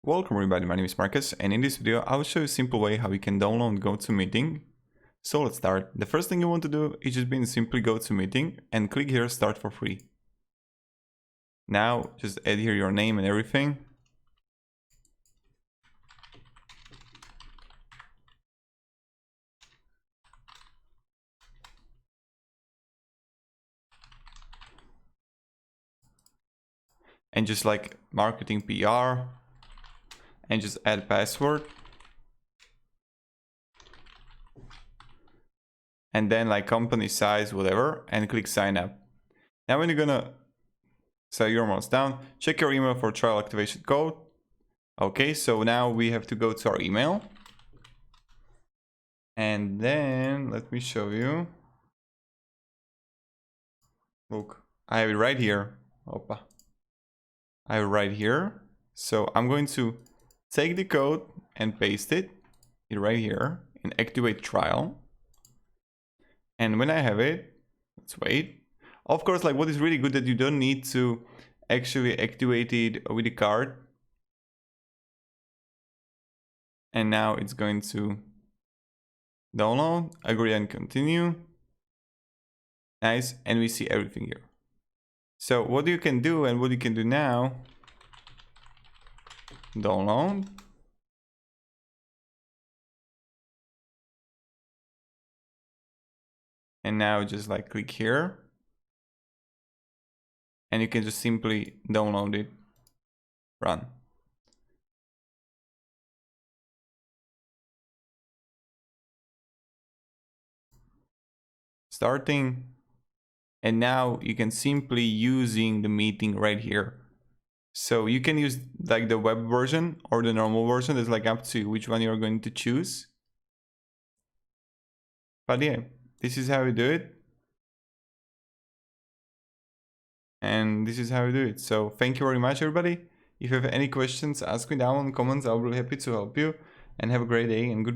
Welcome everybody, my name is Marcus, and in this video I will show you a simple way how you can download GoToMeeting. So let's start. The first thing you want to do is just simply GoToMeeting and click here start for free. Now just add here your name and everything. And just like marketing PR, and just add password. And then like company size, whatever, and click sign up. Now when you're gonna set your mouse down, check your email for trial activation code. Okay, so now we have to go to our email. And then let me show you. Look, I have it right here. Opa. I have it right here. So I'm going to take the code and paste it right here in activate trial. And when I have it, let's wait. Of course, like what is really good that you don't need to actually activate it with the card. And now it's going to download, agree and continue. Nice, and we see everything here. So what you can do and what you can do now, download. And now just like click here. And you can just simply download it, run. Starting. And now you can simply using the meeting right here. So you can use like the web version or the normal version. It's like up to you which one you're going to choose. But yeah, this is how we do it. And this is how we do it. So thank you very much, everybody. If you have any questions, ask me down in the comments. I'll be happy to help you. And have a great day and goodbye.